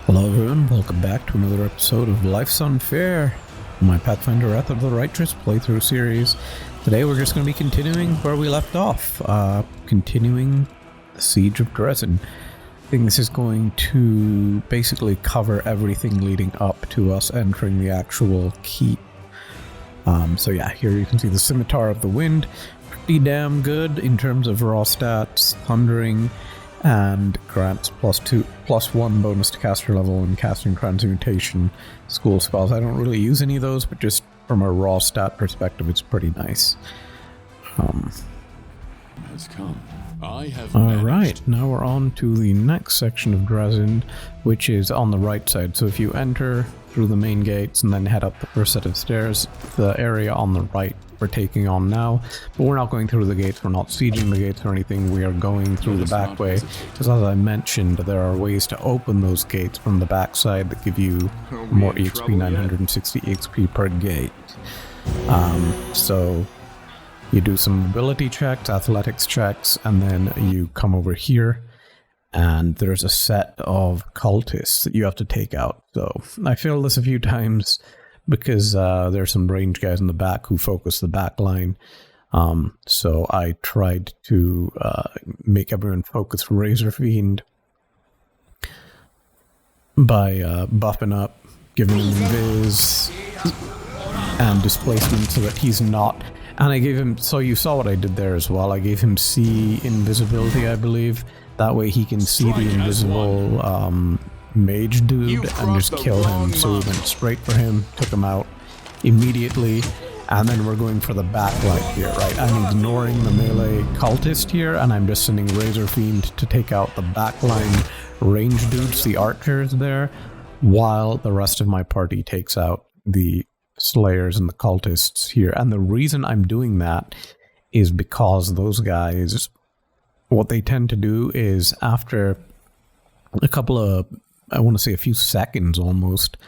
Hello everyone, welcome back to another episode of Life's Unfair, my Pathfinder Wrath of the Righteous playthrough series. Today we're just going to be continuing where we left off, continuing the Siege of Drezen. I think this is going to basically cover everything leading up to us entering the actual keep. So yeah, here you can see the Scimitar of the Wind, pretty damn good in terms of raw stats, thundering, and grants +1 bonus to caster level and casting transmutation school spells. I don't really use any of those, but just from a raw stat perspective, it's pretty nice. Has come. I have Alright, now we're on to the next section of Drezen, which is on the right side. So if you enter through the main gates and then head up the first set of stairs, the area on the right we're taking on now. But we're not going through the gates, we're not sieging the gates or anything, we are going through the back way. Because as I mentioned, there are ways to open those gates from the back side that give you more EXP, 960 EXP per gate. So you do some mobility checks, athletics checks, and then you come over here, and there's a set of cultists that you have to take out. So I failed this a few times because there's some range guys in the back who focus the back line. So I tried to make everyone focus Razor Fiend by buffing up, giving him invis and displacement so that he's not. And I gave him, so you saw what I did there as well, I gave him C invisibility, I believe. That way he can see the invisible mage dude and just kill him. So we went straight for him, took him out immediately, and then we're going for the backlight here, right? I'm ignoring the melee cultist here, and I'm just sending Razor Fiend to take out the backline range dudes, the archers there, while the rest of my party takes out the slayers and the cultists here. And the reason I'm doing that is because those guys, what they tend to do is after a couple of, I want to say a few seconds almost,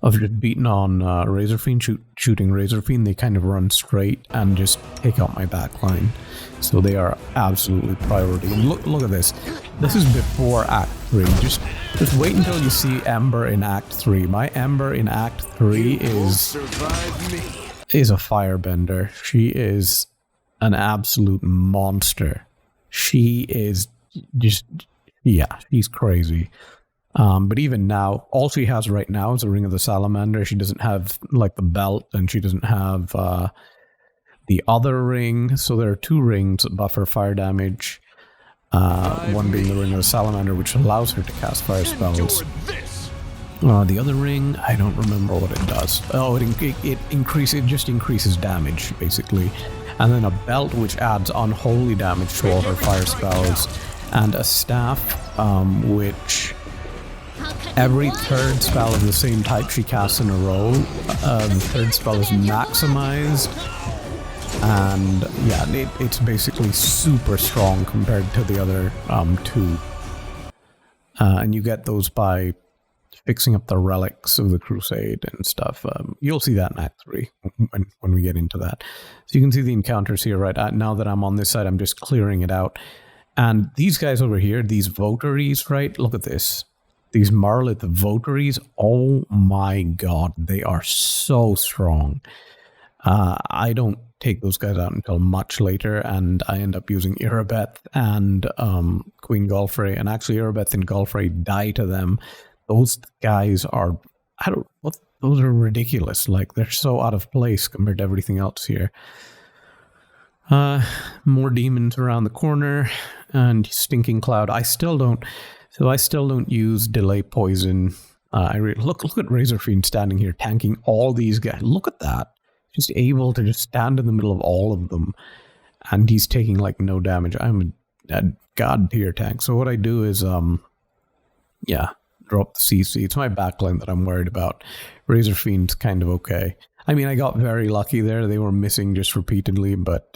of just beating on Razor Fiend, shooting Razor Fiend, they kind of run straight and just take out my backline. So they are absolutely priority. And look at this. This is before Act 3. Just wait until you see Ember in Act 3. My Ember in Act 3 is a firebender. She is an absolute monster. She is just, yeah, she's crazy. But even now, all she has right now is a Ring of the Salamander. She doesn't have, like, the belt, and she doesn't have the other ring. So there are two rings that buffer fire damage. One being the Ring of the Salamander, which allows her to cast fire spells. The other ring, I don't remember what it does. Oh, it just increases damage, basically. And then a belt, which adds unholy damage to all her fire spells. And a staff, which every third spell of the same type she casts in a row, the third spell is maximized, and yeah, it's basically super strong compared to the other two. And you get those by fixing up the relics of the crusade and stuff. You'll see that in Act 3 when we get into that. So you can see the encounters here, right? Now that I'm on this side, I'm just clearing it out. And these guys over here, these votaries, right? Look at this. These Marilith votaries, oh my god, they are so strong. I don't take those guys out until much later, and I end up using Irabeth and Queen Gulfrey, and actually Irabeth and Gulfrey die to them. Those guys are, those are ridiculous. Like, they're so out of place compared to everything else here. More demons around the corner, and Stinking Cloud. I still don't use Delay Poison. Look at Razor Fiend standing here tanking all these guys. Look at that. Just able to just stand in the middle of all of them. And he's taking like no damage. I'm a god tier tank. So what I do is, drop the CC. It's my backline that I'm worried about. Razor Fiend's kind of okay. I mean, I got very lucky there. They were missing just repeatedly, but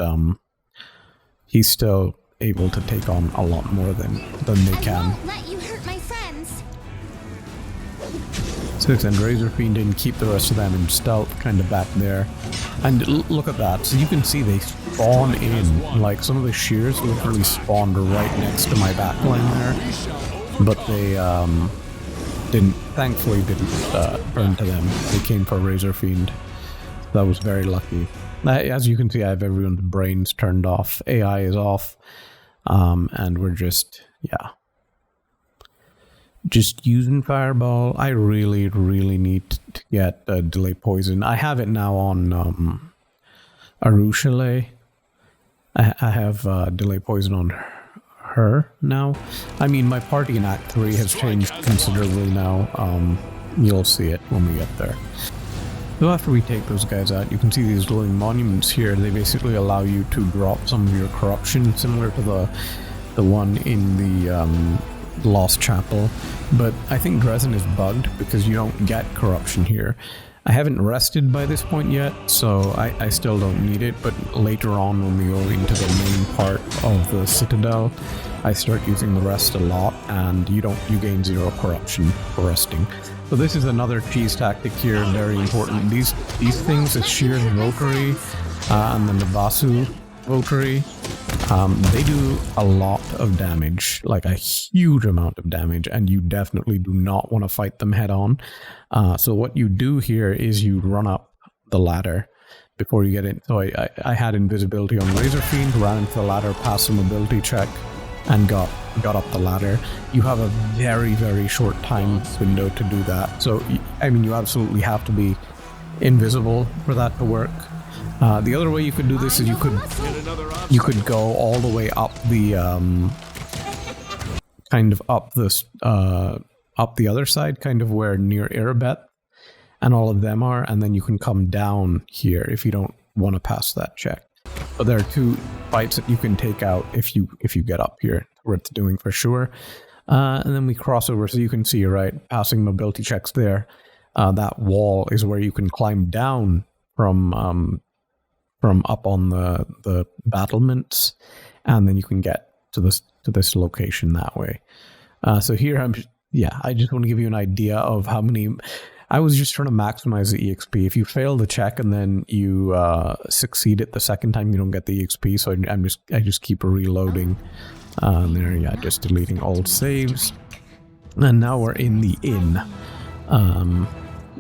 he's still able to take on a lot more than they can. Let you hurt my friends. 6 and Razor Fiend didn't keep the rest of them in stealth, kind of back there. And look at that. So you can see they spawn in. Like, some of the Schirs literally spawned right next to my backline there. But they thankfully didn't turn to them. They came for Razor Fiend. That was very lucky. As you can see, I have everyone's brains turned off. AI is off. And we're just using Fireball. I really, really need to get Delay Poison. I have it now on Arueshalae. I have Delay Poison on her now. I mean, my party in Act 3 has changed considerably now. You'll see it when we get there. So after we take those guys out, you can see these glowing monuments here. They basically allow you to drop some of your corruption, similar to the one in the Lost Chapel. But I think Drezen is bugged because you don't get corruption here. I haven't rested by this point yet, so I still don't need it, but later on when we go into the main part of the Citadel, I start using the rest a lot, and you gain 0 corruption for resting. So this is another cheese tactic here, very important. These things, the Schir Votary and the Nabasu Votary, they do a lot of damage, like a huge amount of damage, and you definitely do not want to fight them head on. So what you do here is you run up the ladder before you get in. So I had invisibility on Razor Fiend, ran into the ladder, passed a mobility check, and got up the ladder. You have a very, very short time window to do that. So, I mean, you absolutely have to be invisible for that to work. The other way you could do this is you could go all the way up the up the other side, kind of where near Erebeth and all of them are, and then you can come down here if you don't want to pass that check. But there are 2 fights that you can take out if you get up here, worth doing for sure. And then we cross over, so you can see, right, passing mobility checks there. That wall is where you can climb down from up on the battlements, and then you can get to this location that way. So here I just want to give you an idea of how many. I was just trying to maximize the EXP. If you fail the check and then you succeed it the second time, you don't get the EXP. So I just keep reloading. Just deleting old saves. And now we're in the inn,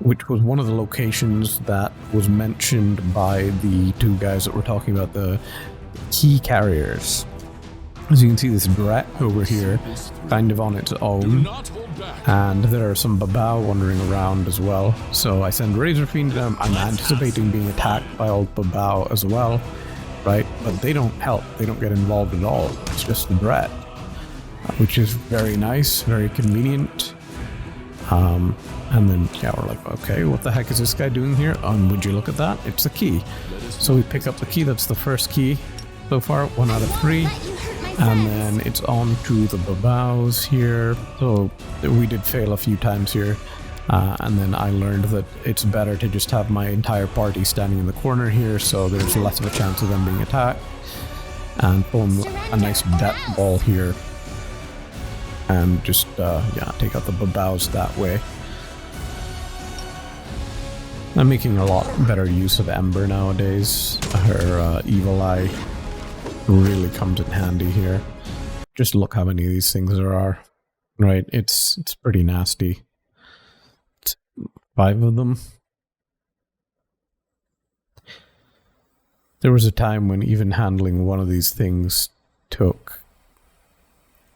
which was one of the locations that was mentioned by the 2 guys that were talking about, the key carriers. As you can see, this Dretch over here, kind of on its own, and there are some Babau wandering around as well. So I send Razor Fiend to them. I'm anticipating being attacked by old Babau as well, right? But they don't help. They don't get involved at all. It's just the Dretch, which is very nice, very convenient. And then, we're like, okay, what the heck is this guy doing here? Would you look at that? It's a key. So we pick up the key. That's the first key so far, 1 out of 3. And then it's on to the Babaus here. So we did fail a few times here. And then I learned that it's better to just have my entire party standing in the corner here, so there's less of a chance of them being attacked. And form a nice death ball here. And just, take out the Babaus that way. I'm making a lot better use of Ember nowadays. Her Evil Eye really comes in handy here. Just look how many of these things there are. Right, it's pretty nasty. It's 5 of them. There was a time when even handling one of these things took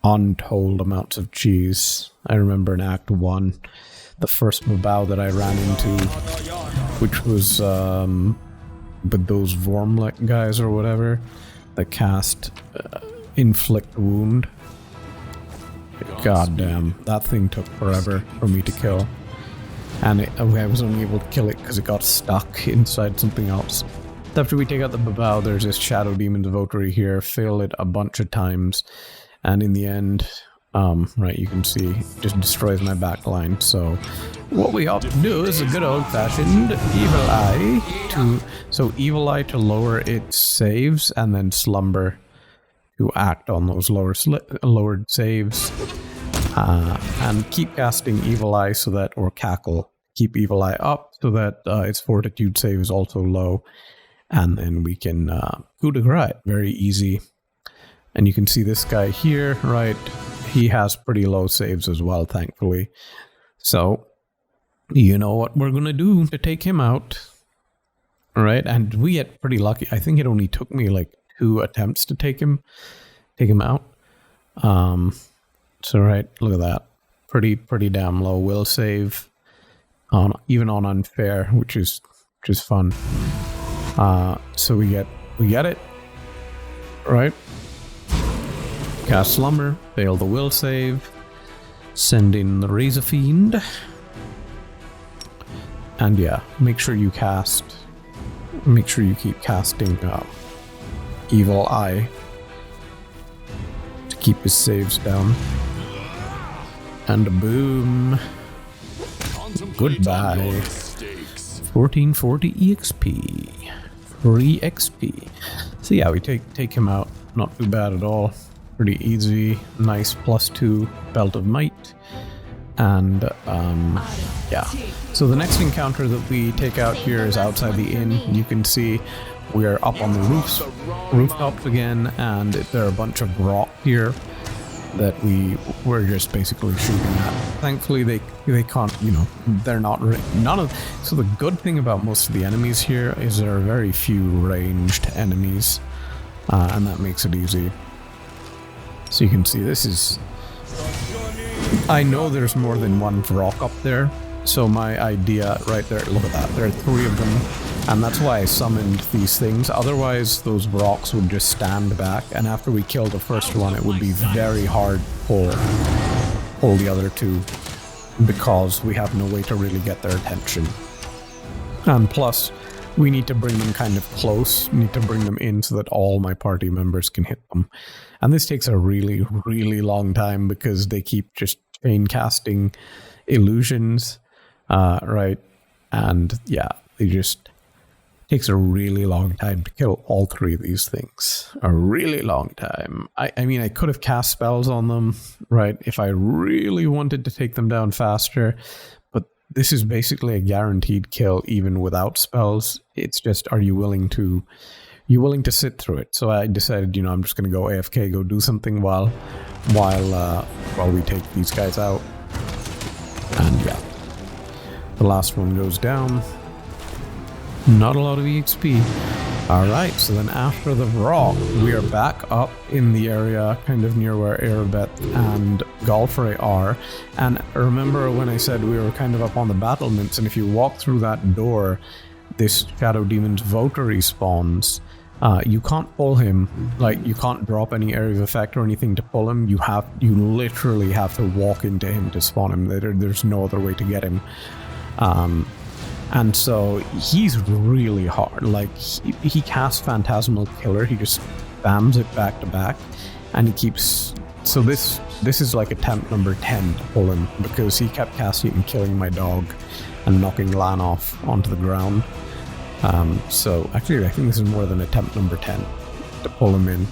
untold amounts of cheese. I remember in Act 1, the first Babau that I ran into, which was with those Vormlek guys or whatever, that cast Inflict Wound. God damn, that thing took forever for me to kill. And I was only able to kill it because it got stuck inside something else. After we take out the Babau, there's this Shadow Demon's Votary here. Fail it a bunch of times. And in the end, right, you can see, it just destroys my backline. So what we ought to do is a good old-fashioned Evil Eye so Evil Eye to lower its saves, and then Slumber to act on those lowered saves. And keep casting Evil Eye so that, or Cackle, keep Evil Eye up so that its Fortitude save is also low. And then we can coup de grace, very easy. And you can see this guy here, right? He has pretty low saves as well, thankfully. So, you know what we're going to do to take him out. All right, and we get pretty lucky. I think it only took me like 2 attempts to take him out. So right, look at that. Pretty damn low will save on even on unfair, which is fun. So we get it. Right? Cast Slumber, fail the will save, send in the Razor Fiend. And yeah, make sure you keep casting Evil Eye to keep his saves down. And boom. Goodbye. 1440 EXP. Free XP. So yeah, we take him out. Not too bad at all. Pretty easy. Nice +2 Belt of Might. And yeah. So the next encounter that we take out here is outside the inn. You can see we're up on the rooftops again, and there are a bunch of Vrock here that we're just basically shooting at. Thankfully, they can't, they're not none of. So the good thing about most of the enemies here is there are very few ranged enemies, and that makes it easy. So you can see this is. I know there's more than one Vrock up there, so my idea right there. Look at that. There are 3 of them. And that's why I summoned these things. Otherwise, those Vrocks would just stand back, and after we kill the first one, it would be very hard to pull the other 2, because we have no way to really get their attention. And plus, we need to bring them kind of close. We need to bring them in so that all my party members can hit them. And this takes a really, really long time, because they keep just chain casting illusions, right? And yeah, they just... takes a really long time to kill all 3 of these things. A really long time. I mean, I could have cast spells on them, right, if I really wanted to take them down faster, but this is basically a guaranteed kill even without spells. It's just, are you willing to sit through it? So I decided, I'm just going to go AFK, go do something while we take these guys out. And yeah, the last one goes down. Not a lot of EXP. Alright, so then after the Vrock, we are back up in the area kind of near where Erebeth and Galfrey are. And remember when I said we were kind of up on the battlements, and if you walk through that door, this Shadow Demon's Votary spawns. You can't pull him, like you can't drop any area of effect or anything to pull him. You literally have to walk into him to spawn him. There's no other way to get him. And so he's really hard. Like he casts Phantasmal Killer. He just spams it back to back, and he keeps. So this is like attempt number 10 to pull him, because he kept casting and killing my dog and knocking Lan off onto the ground. So actually, I think this is more than attempt number 10 to pull him in.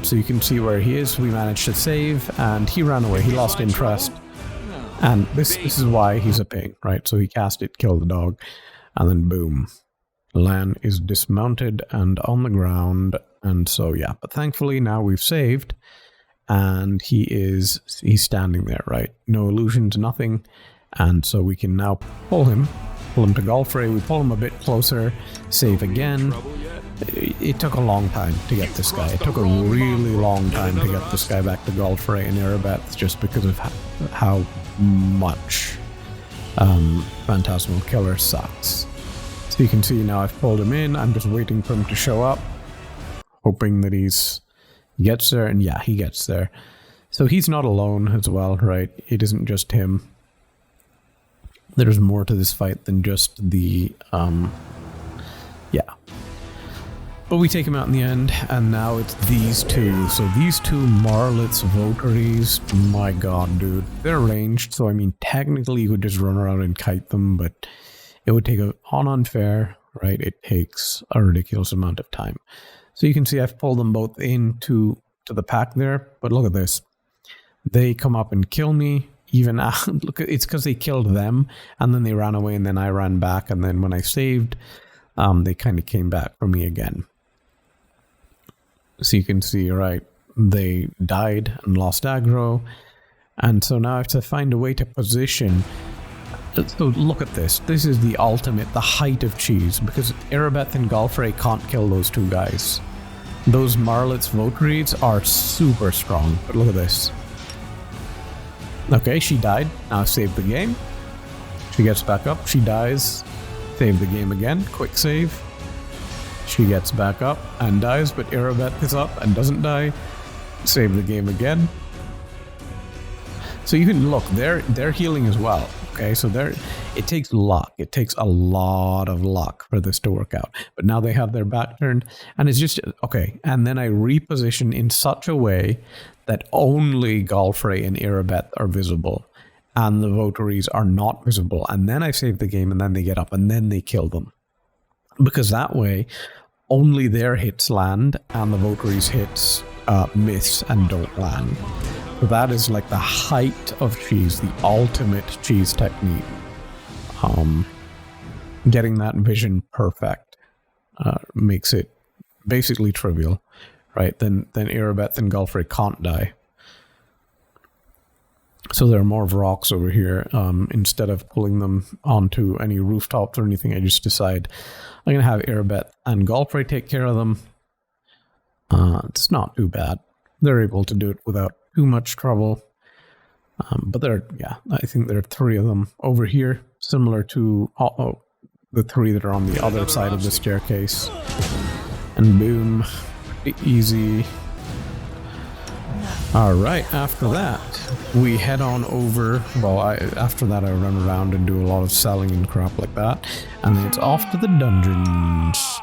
So you can see where he is. We managed to save, and he ran away. He lost interest. And this is why he's a pain, right? So he cast it, killed the dog, and then boom. Lan is dismounted and on the ground, and so yeah. But thankfully now we've saved, and he's standing there, right? No illusions, nothing. And so we can now pull him to Galfrey. We pull him a bit closer, save again. It took a long time to get this guy. It took a really long time to get this guy back to Galfrey and Erebeth, just because of how much Phantasmal Killer sucks. So you can see now I've pulled him in. I'm just waiting for him to show up, hoping that he gets there, and yeah, he gets there. So he's not alone as well, right? It isn't just him. There's more to this fight than just the yeah. But we take him out in the end, and now it's these 2. So these 2 Marilith's Votaries, my god, dude. They're ranged, so I mean, technically you could just run around and kite them, but it would take on unfair, right? It takes a ridiculous amount of time. So you can see I've pulled them both into the pack there, but look at this. They come up and kill me, even look, it's because they killed them, and then they ran away, and then I ran back, and then when I saved, they kind of came back for me again. So you can see, right, they died and lost aggro, And so now I have to find a way to position. So look at this. This is the ultimate, the height of cheese, because Erebeth and Galfrey can't kill those two guys. Those Marilith's Votaries are super strong, but look at this. Okay, she died. Now save the game. She gets back up. She dies. Save the game again. Quick save. She gets back up and dies, but Erebeth is up and doesn't die. Save the game again. So you can look, they're healing as well. Okay, so it takes luck. It takes a lot of luck for this to work out. But now they have their back turned, and it's just okay. And then I reposition in such a way that only Galfrey and Erebeth are visible, and the Votaries are not visible. And then I save the game, and then they get up, and then they kill them. Because that way, only their hits land, and the Votaries' hits miss and don't land. So that is like the height of cheese, the ultimate cheese technique. Getting that vision perfect makes it basically trivial, right? Then Erebeth and Galfrey can't die. So there are more Vrocks over here. Instead of pulling them onto any rooftops or anything, I just decide I'm going to have Erebeth and Galfrey take care of them. It's not too bad. They're able to do it without too much trouble. But I think there are 3 of them over here, similar to the 3 that are on the other side of the staircase. And boom, pretty easy. Alright, after that, we head on over. Well, after that I run around and do a lot of selling and crap like that. And then it's off to the dungeons.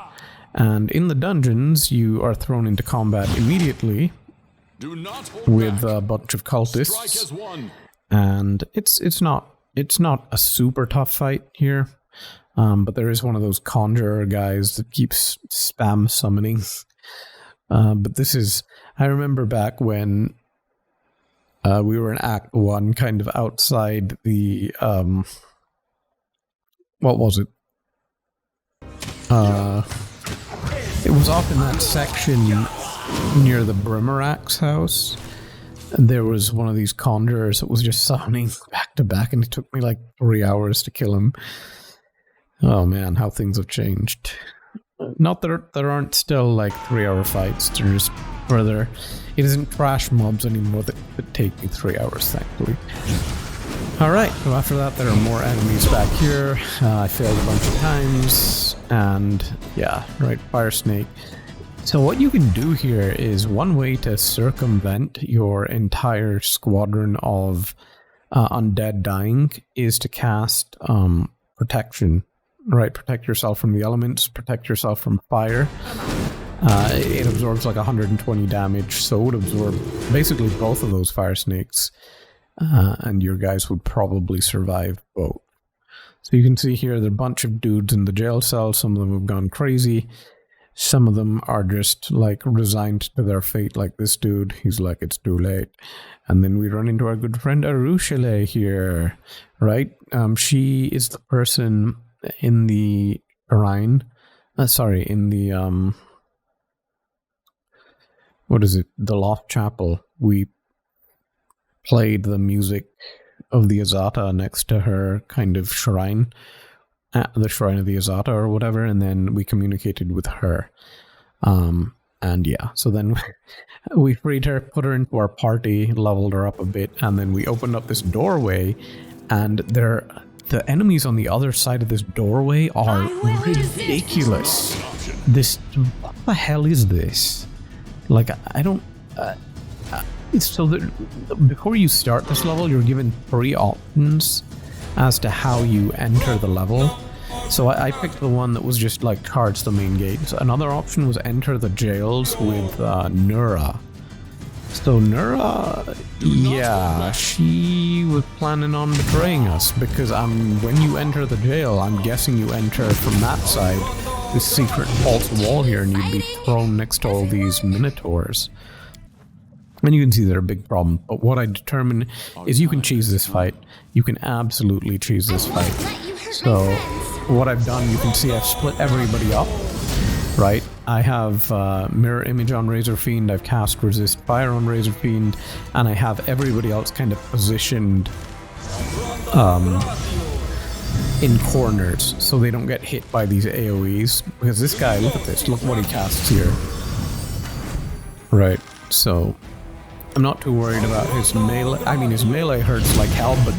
And in the dungeons, you are thrown into combat immediately with a bunch of cultists, and it's not a super tough fight here, but there is one of those conjurer guys that keeps spam summoning. But this is, I remember back when we were in Act 1, kind of outside the what was it? It was off in that section near the Brimarack's house. There was one of these conjurers that was just summoning back to back, and it took me like 3 hours to kill him. Oh man, how things have changed. Not that there aren't still like 3-hour fights, they're just further. It isn't trash mobs anymore that take me 3 hours, thankfully. Alright, so after that there are more enemies back here. I failed a bunch of times, and yeah, right, Fire Snake. So what you can do here is one way to circumvent your entire squadron of undead dying is to cast protection, right? Protect yourself from the elements, protect yourself from fire. It absorbs like 120 damage, so it would absorb basically both of those fire snakes, and your guys would probably survive both. So you can see here there are a bunch of dudes in the jail cell. Some of them have gone crazy. Some of them are just like resigned to their fate, like this dude. He's like, it's too late. And then we run into our good friend Arueshalae here, right? She is the person in the shrine. In the what is it? The Loft Chapel. We played the music of the Azata next to her kind of shrine. At the Shrine of the Azata or whatever, and then we communicated with her. And yeah, so then we freed her, put her into our party, leveled her up a bit, and then we opened up this doorway, and the enemies on the other side of this doorway are ridiculous. What the hell is this? Like, I don't... so that before you start this level, you're given 3 options as to how you enter the level. So I picked the one that was just like charge the main gate. So another option was enter the jails with Nura. So Nura, yeah, she was planning on betraying us, because when you enter the jail, I'm guessing you enter from that side, this secret false wall here, and you'd be thrown next to all these Minotaurs. And you can see they're a big problem. But what I determined is you can cheese this fight. You can absolutely cheese this fight. So what I've done, you can see I've split everybody up. right? I have Mirror Image on Razor Fiend, I've cast Resist Fire on Razor Fiend, and I have everybody else kind of positioned in corners so they don't get hit by these AoEs. Because this guy, look at this, look what he casts here. Right, so I'm not too worried about his melee. I mean, his melee hurts like hell, but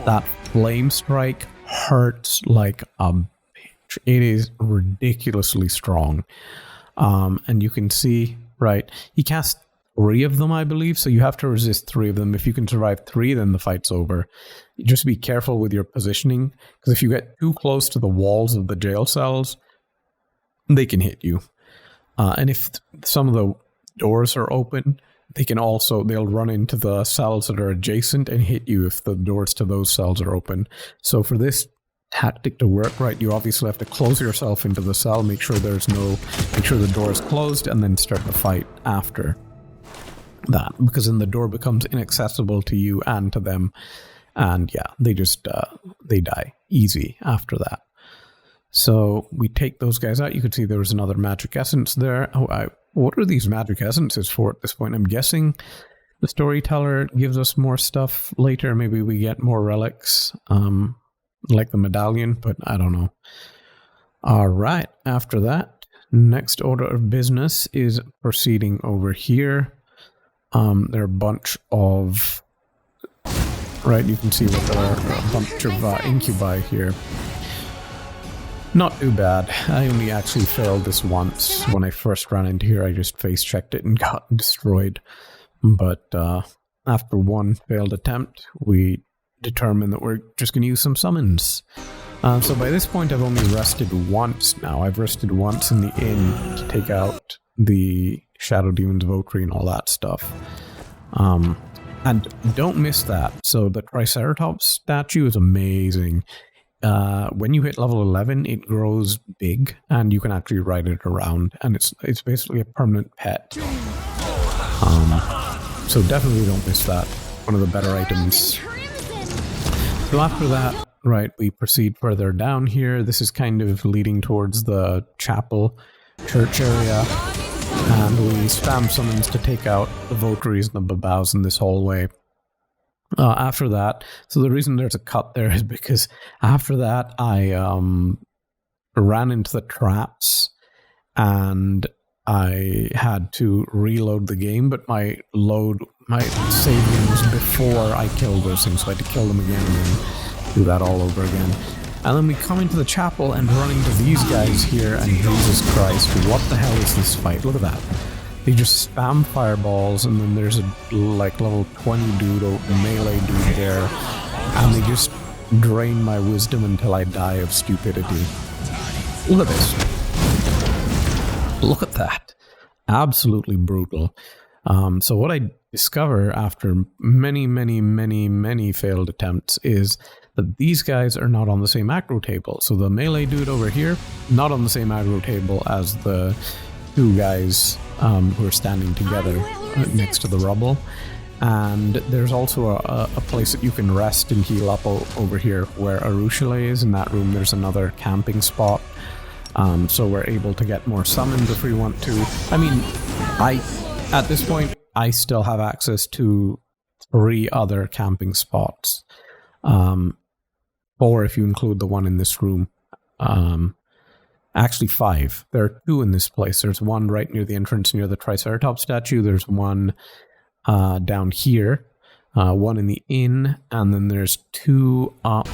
that Flame Strike hurts like a bitch. It is ridiculously strong. And you can see, right, he casts 3 of them, I believe, so you have to resist 3 of them. If you can survive 3, then the fight's over. Just be careful with your positioning, because if you get too close to the walls of the jail cells, they can hit you. And if some of the doors are open, they'll run into the cells that are adjacent and hit you if the doors to those cells are open. So for this tactic to work right, you obviously have to close yourself into the cell, make sure the door is closed, and then start the fight after that, because then the door becomes inaccessible to you and to them, and yeah, they die easy after that. So we take those guys out. You can see there was another magic essence there. What are these magic essences for at this point? I'm guessing the storyteller gives us more stuff later. Maybe we get more relics, like the medallion, but I don't know. All right, after that, next order of business is proceeding over here. There are a bunch of... Right, you can see what there are a bunch of incubi here. Not too bad. I only actually failed this once. When I first ran into here, I just face-checked it and got destroyed. But after one failed attempt, we determined that we're just going to use some summons. So by this point, I've only rested once now. I've rested once in the inn to take out the Shadow Demon's Votary and all that stuff. And don't miss that. So the Triceratops statue is amazing. When you hit level 11, it grows big, and you can actually ride it around, and it's basically a permanent pet. So definitely don't miss that. One of the better items. So after that, right, we proceed further down here. This is kind of leading towards the chapel church area, and we spam summons to take out the Votaries and the Babaus in this hallway. After that, so the reason there's a cut there is because after that I ran into the traps and I had to reload the game, but my saving was before I killed those things, so I had to kill them again and then do that all over again. And then we come into the chapel and run into these guys here, and Jesus Christ, what the hell is this fight? Look at that. They just spam fireballs, and then there's a level 20 dude or melee dude there, and they just drain my wisdom until I die of stupidity. Look at this. Look at that. Absolutely brutal. So what I discover after many failed attempts is that these guys are not on the same aggro table. So the melee dude over here, not on the same aggro table as the 2 guys who are standing together next to the rubble. And there's also a place that you can rest and heal up over here where Arueshalae is. In that room there's another camping spot. So we're able to get more summons if we want to. I mean, at this point, I still have access to 3 other camping spots. 4 if you include the one in this room. Actually 5. There are 2 in this place. There's one right near the entrance near the Triceratops statue. There's one down here. One in the inn. And then there's 2 up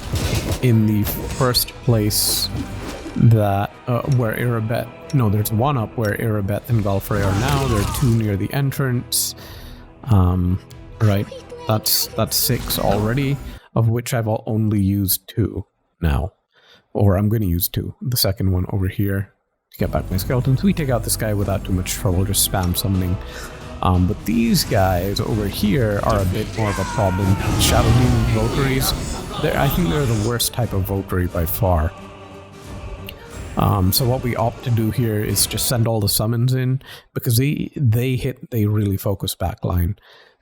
in the first place that where Irabeth... No, there's 1 up where Irabeth and Galfrey are now. There are 2 near the entrance. Right. That's 6 already, of which I've only used 2 now. Or I'm going to use 2. The second one over here to get back my skeletons. We take out this guy without too much trouble, just spam summoning. But these guys over here are a bit more of a problem. Shadow Demon Votaries, I think they're the worst type of Votary by far. So what we opt to do here is just send all the summons in, because they really focus backline.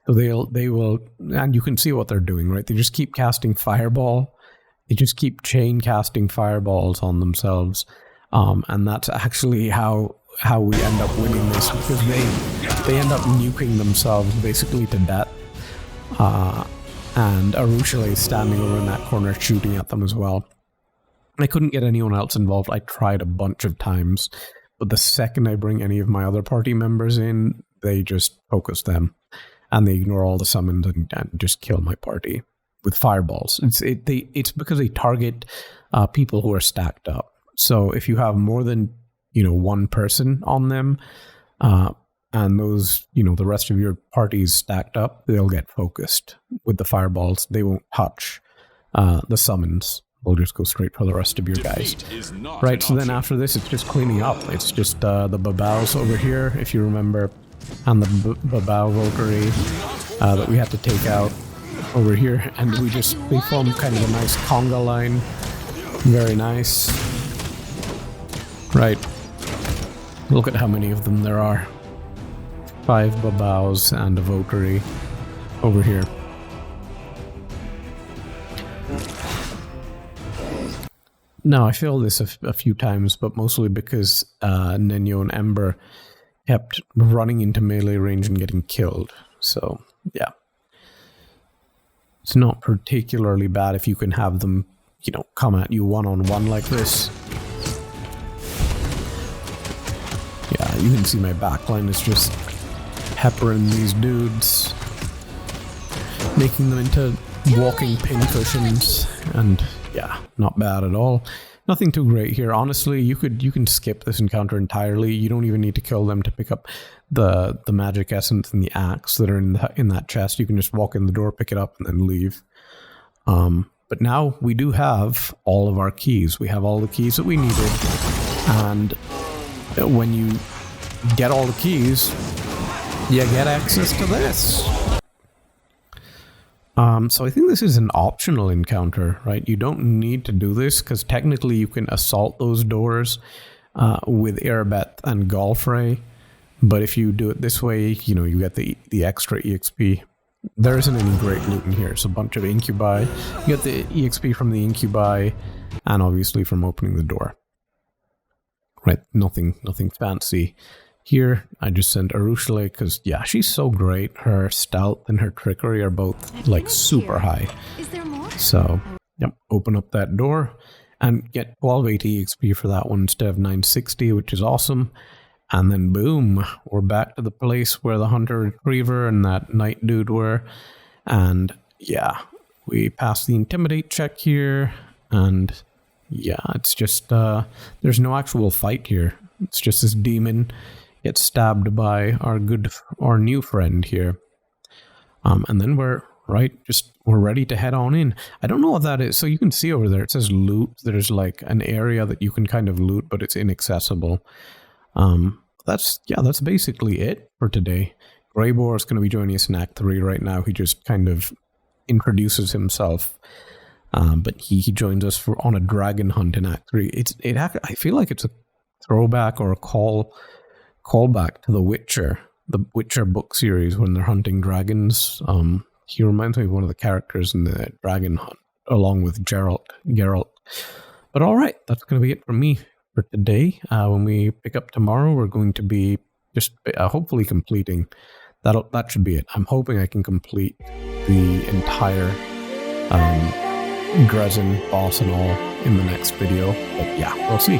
So they will, and you can see what they're doing, right? They just keep casting Fireball. They just keep chain casting fireballs on themselves. And that's actually how we end up winning this, because they end up nuking themselves basically to death. And Arueshalae is standing over in that corner shooting at them as well. I couldn't get anyone else involved. I tried a bunch of times, but the second I bring any of my other party members in, they just focus them, and they ignore all the summons and just kill my party with fireballs. It's because they target people who are stacked up. So if you have more than one person on them, and those the rest of your party is stacked up, they'll get focused with the fireballs. They won't touch the summons. We'll just go straight for the rest of your guys. Right, so then after this, it's just cleaning up. It's just the Babaus over here, if you remember, and the Babau Votary that we had to take out over here. And they form kind of a nice conga line. Very nice. Right. Look at how many of them there are. 5 Babaus and a Votary over here. Now, I failed this a few times, but mostly because Nenyo and Ember kept running into melee range and getting killed. So, yeah. It's not particularly bad if you can have them, come at you one-on-one like this. Yeah, you can see my backline is just peppering these dudes, making them into walking pincushions, and yeah, not bad at all. Nothing too great here. Honestly, you can skip this encounter entirely. You don't even need to kill them to pick up the magic essence and the axe that are in that chest. You can just walk in the door, pick it up, and then leave. But now we do have all of our keys. We have all the keys that we needed, and when you get all the keys, you get access to this. So I think this is an optional encounter, right? You don't need to do this, because technically you can assault those doors with Erebeth and Galfrey. But if you do it this way, you get the extra EXP. There isn't any great loot in here. It's a bunch of Incubi. You get the EXP from the Incubi, and obviously from opening the door. Right, nothing fancy. Here, I just sent Arueshalae because, yeah, she's so great. Her stealth and her trickery are both, like, super high. Is there more? So, yep, open up that door and get 1280 XP for that one instead of 960, which is awesome. And then, boom, we're back to the place where the Hunter Retriever and that Knight dude were. And, yeah, we passed the Intimidate check here. And, yeah, it's just, there's no actual fight here. It's just this demon gets stabbed by our new friend here. And then we're ready to head on in. I don't know what that is. So you can see over there, it says loot. There's like an area that you can kind of loot, but it's inaccessible. That's basically it for today. Greybor is going to be joining us in Act 3 right now. He just kind of introduces himself. But he joins us on a dragon hunt in Act 3. I feel like it's a throwback or a callback to The Witcher book series when they're hunting dragons. He reminds me of one of the characters in the dragon hunt, along with Geralt. But all right, that's going to be it from me for today. When we pick up tomorrow, we're going to be just hopefully completing. That should be it. I'm hoping I can complete the entire Drezen boss and all in the next video. But yeah, we'll see.